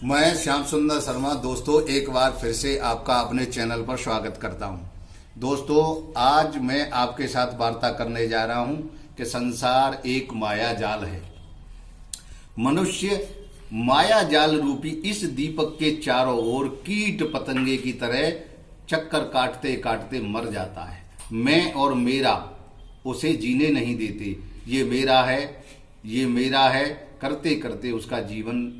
मैं श्याम सुंदर शर्मा दोस्तों एक बार फिर से आपका अपने चैनल पर स्वागत करता हूं। दोस्तों आज मैं आपके साथ वार्ता करने जा रहा हूं कि संसार एक माया जाल है। मनुष्य माया जाल रूपी इस दीपक के चारों ओर कीट पतंगे की तरह चक्कर काटते काटते मर जाता है। मैं और मेरा उसे जीने नहीं देते। ये मेरा है, ये मेरा है करते करते उसका जीवन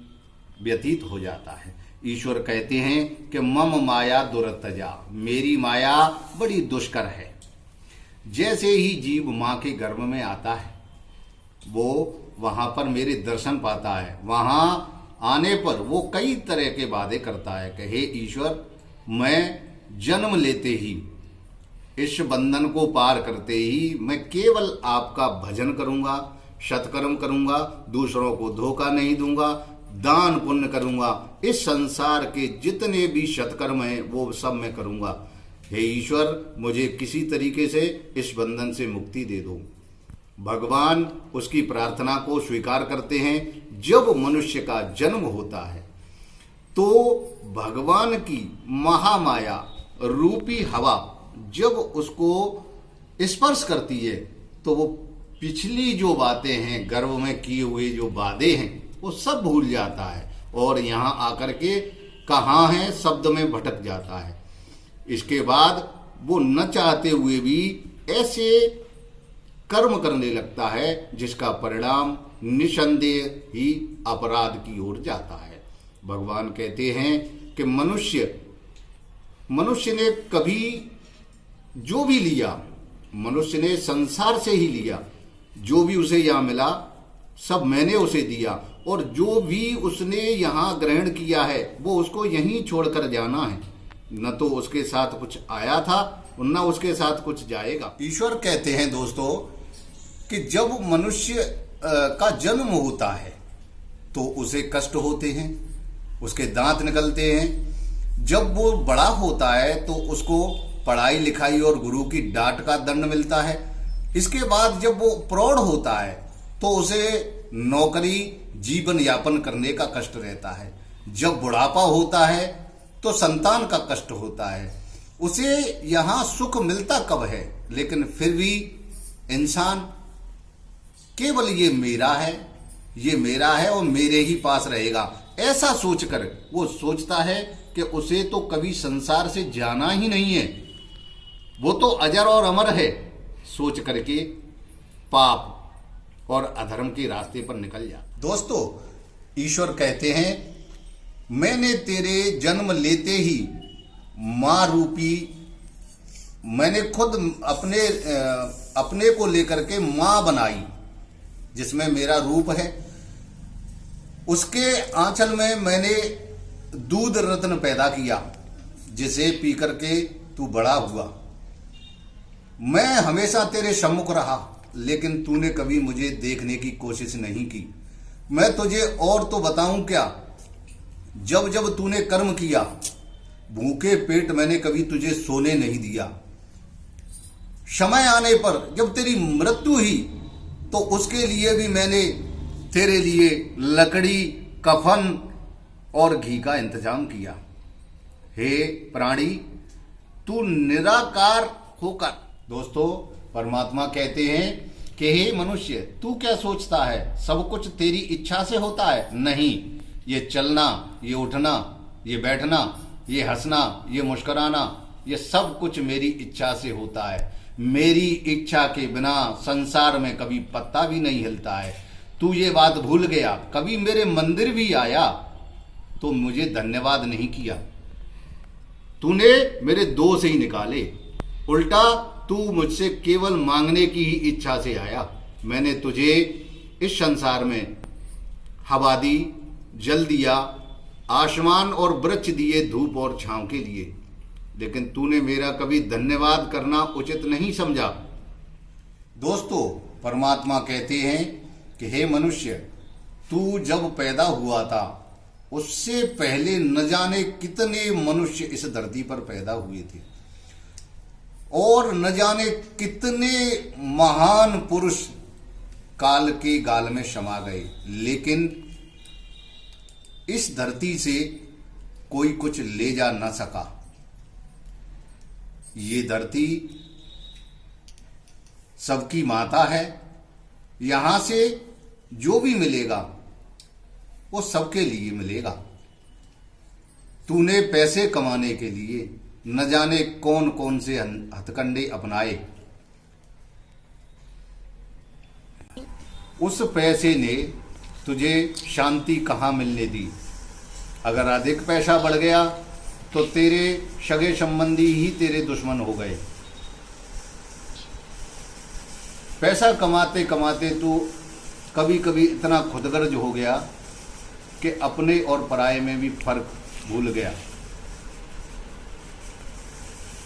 व्यतीत हो जाता है। ईश्वर कहते हैं कि मम माया दुरतजा, मेरी माया बड़ी दुष्कर है। जैसे ही जीव माँ के गर्भ में आता है वो वहां पर मेरे दर्शन पाता है। वहां आने पर वो कई तरह के वादे करता है कि हे ईश्वर, मैं जन्म लेते ही इस बंधन को पार करते ही मैं केवल आपका भजन करूंगा, सत्कर्म करूंगा, दूसरों को धोखा नहीं दूंगा, दान पुण्य करूंगा, इस संसार के जितने भी सत्कर्म हैं वो सब मैं करूंगा। हे ईश्वर, मुझे किसी तरीके से इस बंधन से मुक्ति दे दो। भगवान उसकी प्रार्थना को स्वीकार करते हैं। जब मनुष्य का जन्म होता है तो भगवान की महामाया रूपी हवा जब उसको स्पर्श करती है तो वो पिछली जो बातें हैं, गर्भ में किए हुए जो वादे हैं, वो सब भूल जाता है और यहाँ आकर के कहाँ है शब्द में भटक जाता है। इसके बाद वो न चाहते हुए भी ऐसे कर्म करने लगता है जिसका परिणाम निसंदेह ही अपराध की ओर जाता है। भगवान कहते हैं कि मनुष्य ने कभी जो भी लिया, मनुष्य ने संसार से ही लिया। जो भी उसे यहाँ मिला सब मैंने उसे दिया और जो भी उसने यहाँ ग्रहण किया है वो उसको यहीं छोड़कर जाना है। न तो उसके साथ कुछ आया था और न उसके साथ कुछ जाएगा। ईश्वर कहते हैं दोस्तों कि जब मनुष्य का जन्म होता है तो उसे कष्ट होते हैं, उसके दांत निकलते हैं। जब वो बड़ा होता है तो उसको पढ़ाई लिखाई और गुरु की डांट का दंड मिलता है। इसके बाद जब वो प्रौढ़ होता है तो उसे नौकरी जीवन यापन करने का कष्ट रहता है। जब बुढ़ापा होता है तो संतान का कष्ट होता है। उसे यहाँ सुख मिलता कब है, लेकिन फिर भी इंसान केवल ये मेरा है, ये मेरा है और मेरे ही पास रहेगा, ऐसा सोचकर वो सोचता है कि उसे तो कभी संसार से जाना ही नहीं है, वो तो अजर और अमर है। सोच करके पाप और अधर्म के रास्ते पर निकल जा। दोस्तों, ईश्वर कहते हैं मैंने तेरे जन्म लेते ही माँ रूपी, मैंने खुद अपने को लेकर के माँ बनाई जिसमें मेरा रूप है। उसके आंचल में मैंने दूध रत्न पैदा किया जिसे पी करके तू बड़ा हुआ। मैं हमेशा तेरे सम्मुख रहा लेकिन तूने कभी मुझे देखने की कोशिश नहीं की। मैं तुझे और तो बताऊं क्या, जब जब तूने कर्म किया भूखे पेट मैंने कभी तुझे सोने नहीं दिया। समय आने पर जब तेरी मृत्यु हुई तो उसके लिए भी मैंने तेरे लिए लकड़ी, कफन और घी का इंतजाम किया। हे प्राणी, तू निराकार होकर। दोस्तों, परमात्मा कहते हैं कि हे मनुष्य, तू क्या सोचता है सब कुछ तेरी इच्छा से होता है? नहीं, ये चलना, ये उठना, ये बैठना, ये हंसना, ये मुस्कुराना, ये सब कुछ मेरी इच्छा से होता है। मेरी इच्छा के बिना संसार में कभी पत्ता भी नहीं हिलता है। तू ये बात भूल गया। कभी मेरे मंदिर भी आया तो मुझे धन्यवाद नहीं किया। तूने मेरे दोष ही निकाले। उल्टा तू मुझसे केवल मांगने की ही इच्छा से आया। मैंने तुझे इस संसार में हवा दी, जल दिया, आसमान और वृक्ष दिए धूप और छांव के लिए, लेकिन तूने मेरा कभी धन्यवाद करना उचित नहीं समझा। दोस्तों, परमात्मा कहते हैं कि हे मनुष्य, तू जब पैदा हुआ था उससे पहले न जाने कितने मनुष्य इस धरती पर पैदा हुए थे और न जाने कितने महान पुरुष काल के गाल में समा गए, लेकिन इस धरती से कोई कुछ ले जा न सका। ये धरती सबकी माता है। यहां से जो भी मिलेगा वो सबके लिए मिलेगा। तूने पैसे कमाने के लिए न जाने कौन कौन से हथकंडे अपनाए। उस पैसे ने तुझे शांति कहाँ मिलने दी। अगर अधिक पैसा बढ़ गया तो तेरे सगे संबंधी ही तेरे दुश्मन हो गए। पैसा कमाते कमाते तू कभी कभी इतना खुदगर्ज हो गया कि अपने और पराये में भी फर्क भूल गया।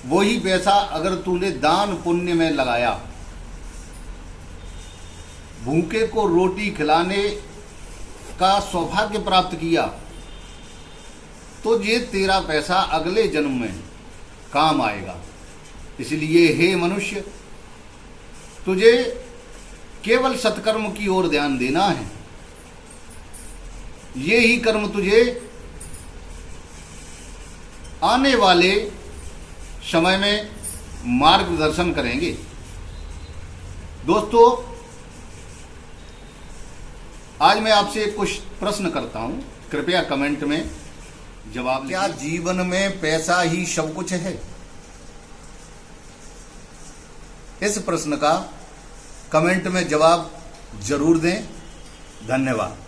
वही पैसा अगर तूने दान पुण्य में लगाया, भूखे को रोटी खिलाने का सौभाग्य प्राप्त किया, तो ये तेरा पैसा अगले जन्म में काम आएगा। इसलिए हे मनुष्य, तुझे केवल सत्कर्म की ओर ध्यान देना है। ये ही कर्म तुझे आने वाले समय में मार्गदर्शन करेंगे। दोस्तों, आज मैं आपसे कुछ प्रश्न करता हूं, कृपया कमेंट में जवाब। क्या जीवन में पैसा ही सब कुछ है? इस प्रश्न का कमेंट में जवाब जरूर दें। धन्यवाद।